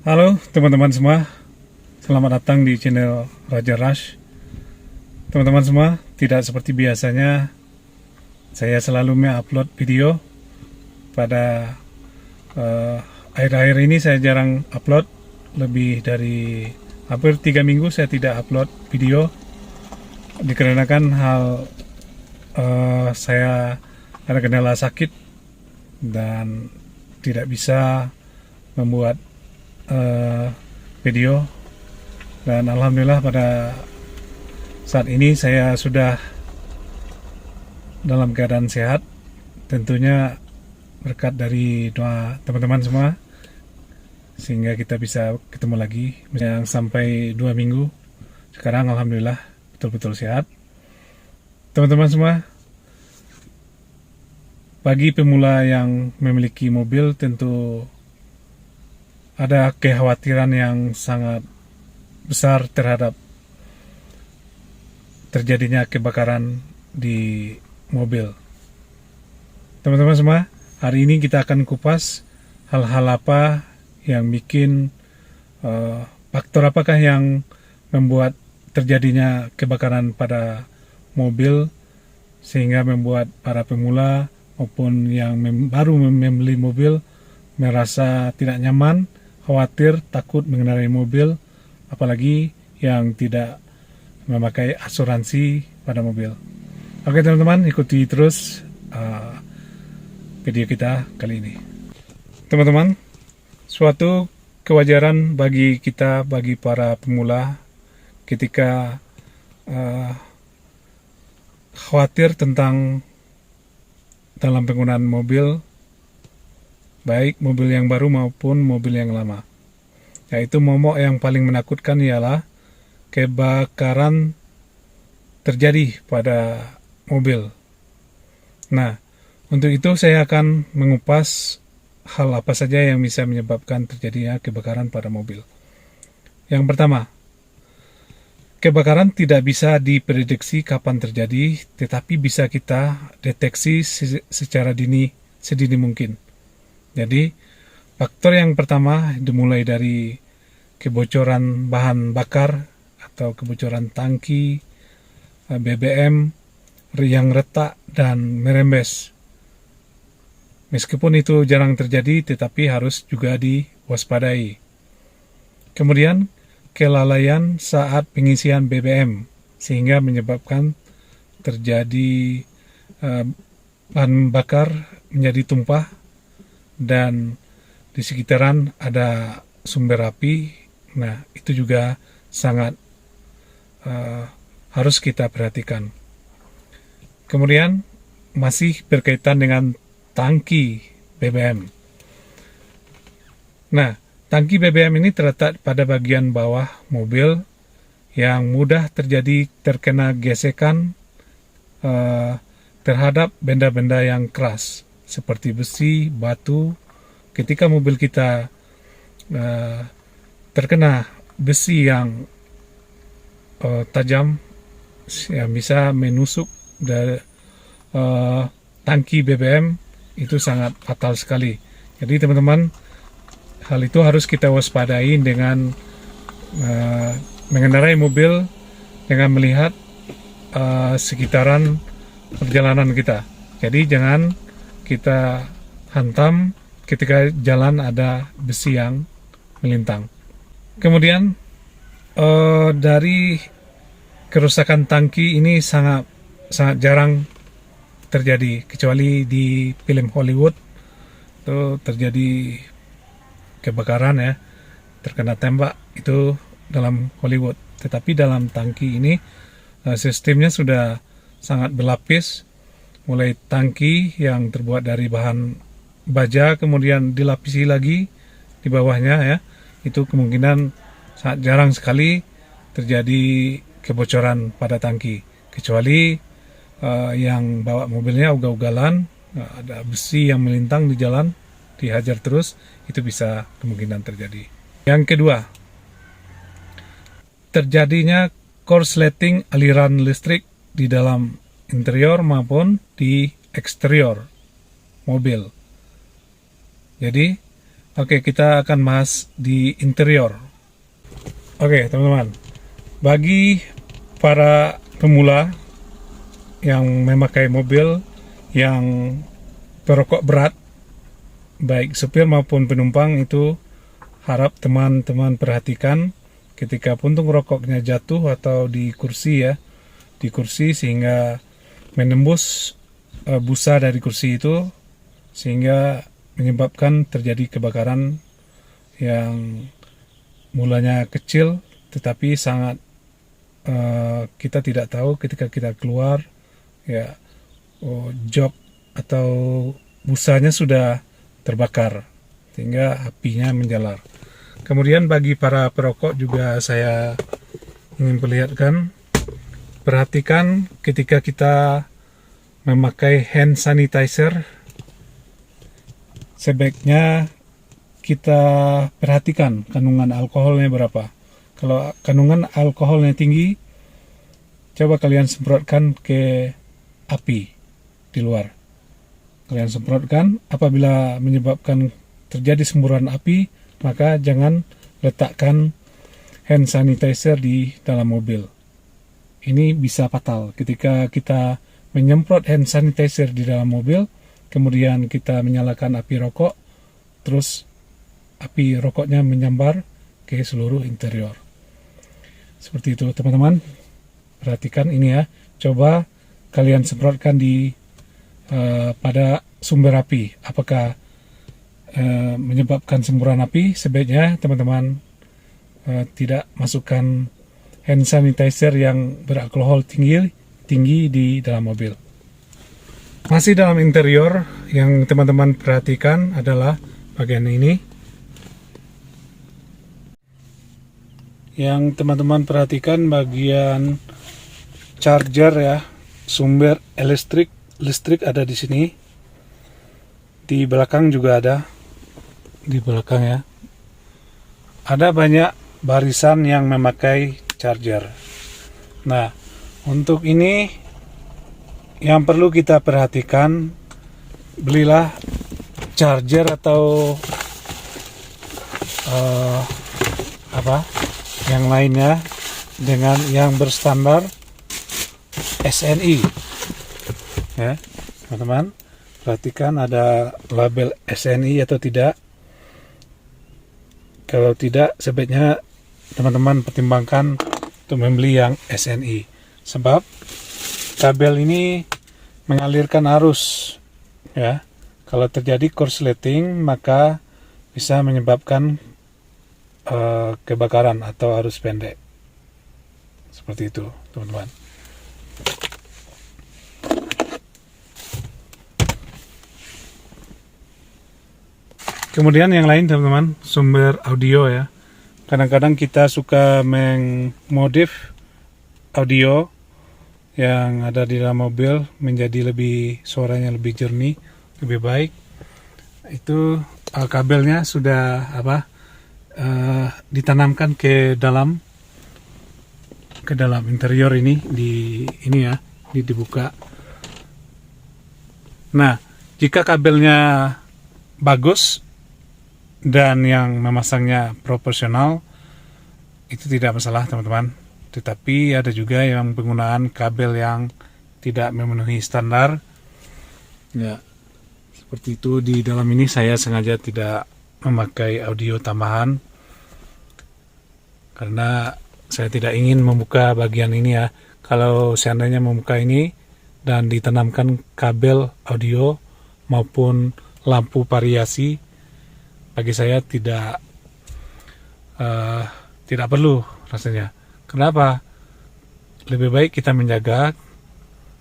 Halo teman-teman semua, selamat datang di channel Raja Rush. Teman-teman semua, tidak seperti biasanya saya selalu mengupload video. Pada akhir-akhir ini saya jarang upload, lebih dari hampir 3 minggu saya tidak upload video, dikarenakan saya ada kendala sakit dan tidak bisa membuat video. Dan alhamdulillah pada saat ini saya sudah dalam keadaan sehat, tentunya berkat dari doa teman-teman semua, sehingga kita bisa ketemu lagi yang sampai 2 minggu. Sekarang alhamdulillah betul-betul sehat. Teman-teman semua, bagi pemula yang memiliki mobil tentu ada kekhawatiran yang sangat besar terhadap terjadinya kebakaran di mobil. Teman-teman semua, hari ini kita akan kupas hal-hal apa yang bikin, faktor apakah yang membuat terjadinya kebakaran pada mobil, sehingga membuat para pemula maupun yang baru membeli mobil merasa tidak nyaman, khawatir, takut mengendarai mobil, apalagi yang tidak memakai asuransi pada mobil. Oke teman-teman, ikuti terus video kita kali ini. Teman-teman, suatu kewajaran bagi kita, bagi para pemula, ketika khawatir tentang dalam penggunaan mobil, baik mobil yang baru maupun mobil yang lama. Yaitu momok yang paling menakutkan ialah kebakaran terjadi pada mobil. Nah, untuk itu saya akan mengupas hal apa saja yang bisa menyebabkan terjadinya kebakaran pada mobil. Yang pertama, kebakaran tidak bisa diprediksi kapan terjadi, tetapi bisa kita deteksi secara sedini mungkin. Jadi, faktor yang pertama dimulai dari kebocoran bahan bakar atau kebocoran tangki BBM yang retak dan merembes. Meskipun itu jarang terjadi, tetapi harus juga diwaspadai. Kemudian, kelalaian saat pengisian BBM, sehingga menyebabkan terjadi bahan bakar menjadi tumpah, dan di sekitaran ada sumber api. Nah, itu juga sangat harus kita perhatikan. Kemudian masih berkaitan dengan tangki BBM. Nah, tangki BBM ini terletak pada bagian bawah mobil yang mudah terkena gesekan terhadap benda-benda yang keras seperti besi, batu. Ketika mobil kita terkena besi yang tajam, yang bisa menusuk dari tangki BBM, itu sangat fatal sekali. Jadi teman-teman, hal itu harus kita waspadai dengan mengendarai mobil, dengan melihat sekitaran perjalanan kita. Jadi jangan kita hantam ketika jalan ada besi yang melintang. Kemudian dari kerusakan tangki ini sangat jarang terjadi, kecuali di film Hollywood itu terjadi kebakaran ya, terkena tembak, itu dalam Hollywood. Tetapi dalam tangki ini sistemnya sudah sangat berlapis, mulai tangki yang terbuat dari bahan baja, kemudian dilapisi lagi di bawahnya ya, itu kemungkinan sangat jarang sekali terjadi kebocoran pada tangki, kecuali yang bawa mobilnya ugal-ugalan, ada besi yang melintang di jalan, dihajar terus, itu bisa kemungkinan terjadi. Yang kedua, terjadinya korsleting aliran listrik di dalam interior maupun di eksterior mobil. Jadi Oke, kita akan bahas di interior. Oke, teman-teman. Bagi para pemula yang memakai mobil yang perokok berat, baik supir maupun penumpang, itu harap teman-teman perhatikan ketika puntung rokoknya jatuh atau di kursi ya, di kursi sehingga menembus busa dari kursi itu sehingga menyebabkan terjadi kebakaran yang mulanya kecil tetapi sangat kita tidak tahu ketika kita keluar ya, jok atau busanya sudah terbakar sehingga apinya menjalar. Kemudian bagi para perokok juga saya ingin perlihatkan, perhatikan ketika kita memakai hand sanitizer, sebaiknya kita perhatikan kandungan alkoholnya berapa. Kalau kandungan alkoholnya tinggi, coba kalian semprotkan ke api di luar. Kalian semprotkan, apabila menyebabkan terjadi semburan api, maka jangan letakkan hand sanitizer di dalam mobil. Ini bisa fatal ketika kita menyemprot hand sanitizer di dalam mobil, kemudian kita menyalakan api rokok, terus api rokoknya menyambar ke seluruh interior. Seperti itu teman-teman, perhatikan ini ya. Coba kalian semprotkan di pada sumber api, apakah menyebabkan semburan api. Sebaiknya teman-teman tidak masukkan hand sanitizer yang beralkohol tinggi di dalam mobil. Masih dalam interior, yang teman-teman perhatikan adalah bagian ini. Yang teman-teman perhatikan bagian charger ya, sumber listrik ada di sini. Di belakang juga ada, di belakang ya. Ada banyak barisan yang memakai charger. Nah, untuk ini yang perlu kita perhatikan, belilah charger atau yang lainnya dengan yang berstandar SNI ya teman-teman. Perhatikan ada label SNI atau tidak. Kalau tidak, sebaiknya teman-teman pertimbangkan untuk membeli yang SNI, sebab kabel ini mengalirkan arus ya. Kalau terjadi korsleting, maka bisa menyebabkan kebakaran atau arus pendek. Seperti itu teman-teman. Kemudian yang lain teman-teman, sumber audio ya. Kadang-kadang kita suka memodif audio yang ada di dalam mobil menjadi suaranya lebih jernih, lebih baik. Itu kabelnya sudah ditanamkan ke dalam interior ini ya, dibuka. Nah, jika kabelnya bagus dan yang memasangnya proporsional, itu tidak masalah teman-teman. Tetapi ada juga yang penggunaan kabel yang tidak memenuhi standar ya, seperti itu. Di dalam ini saya sengaja tidak memakai audio tambahan karena saya tidak ingin membuka bagian ini ya. Kalau seandainya membuka ini dan ditanamkan kabel audio maupun lampu variasi, bagi saya tidak perlu rasanya. Kenapa? Lebih baik kita menjaga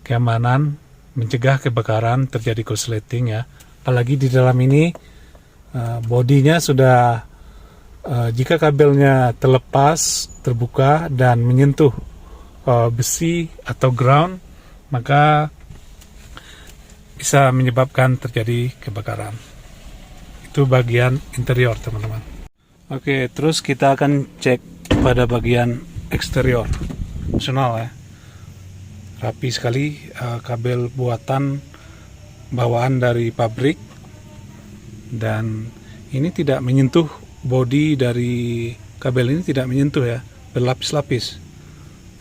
keamanan, mencegah kebakaran, terjadi korsleting ya. Apalagi di dalam ini bodinya sudah, jika kabelnya terlepas, terbuka dan menyentuh besi atau ground, maka bisa menyebabkan terjadi kebakaran. Itu bagian interior teman-teman. Oke, terus kita akan cek pada bagian eksterior. Personal ya, rapi sekali, kabel buatan bawaan dari pabrik, dan ini tidak menyentuh bodi dari kabel ini, tidak menyentuh ya, berlapis-lapis.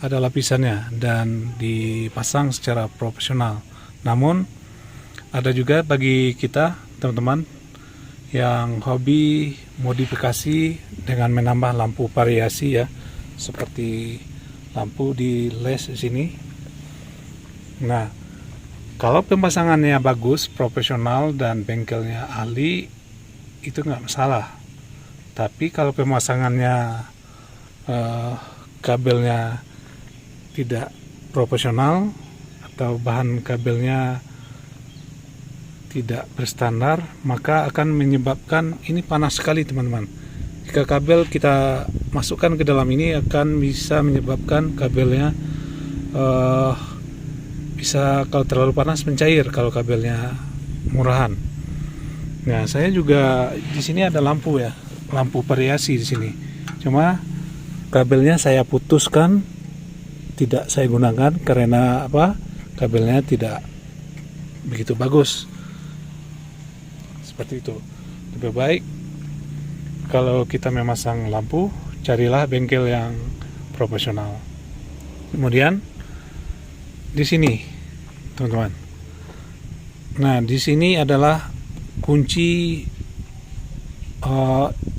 Ada lapisannya dan dipasang secara profesional. Namun ada juga bagi kita teman-teman yang hobi modifikasi dengan menambah lampu variasi ya, seperti lampu di les di sini. Nah, kalau pemasangannya bagus, profesional dan bengkelnya ahli, itu nggak masalah. Tapi kalau pemasangannya kabelnya tidak profesional atau bahan kabelnya tidak berstandar, maka akan menyebabkan ini panas sekali teman-teman. Jika kabel kita masukkan ke dalam ini akan bisa menyebabkan kabelnya bisa, kalau terlalu panas, mencair kalau kabelnya murahan. Nah, saya juga di sini ada lampu ya, lampu variasi di sini. Cuma kabelnya saya putuskan, tidak saya gunakan karena apa? Kabelnya tidak begitu bagus. Seperti itu. Lebih baik kalau kita memasang lampu, carilah bengkel yang profesional. Kemudian di sini, teman-teman. Nah, di sini adalah kunci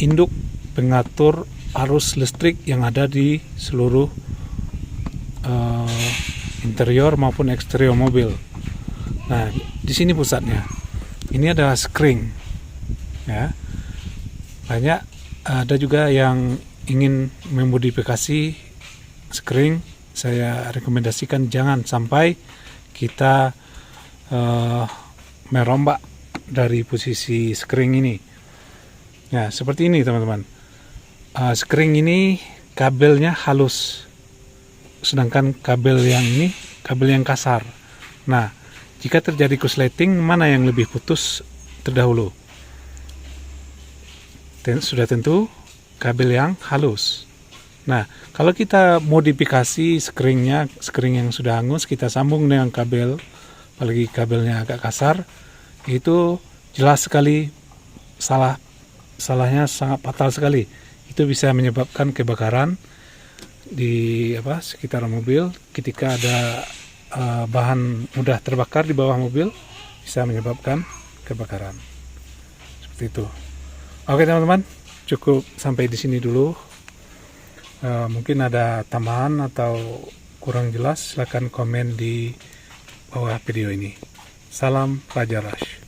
induk pengatur arus listrik yang ada di seluruh interior maupun eksterior mobil. Nah, di sini pusatnya. Ini adalah skring, ya. Banyak ada juga yang ingin memodifikasi skring. Saya rekomendasikan jangan sampai kita merombak dari posisi skring ini. Ya, seperti ini teman-teman. Skring ini kabelnya halus, sedangkan kabel yang ini kabel yang kasar. Nah, jika terjadi korsleting, mana yang lebih putus terdahulu? Sudah tentu kabel yang halus. Nah, kalau kita modifikasi skringnya, skring yang sudah hangus, kita sambung dengan kabel, apalagi kabelnya agak kasar, itu jelas sekali salahnya sangat fatal sekali. Itu bisa menyebabkan kebakaran di sekitar mobil. Ketika ada bahan mudah terbakar di bawah mobil, bisa menyebabkan kebakaran. Seperti itu. Oke teman-teman, cukup sampai di sini dulu. Mungkin ada tambahan atau kurang jelas, silakan komen di bawah video ini. Salam Raja Rash.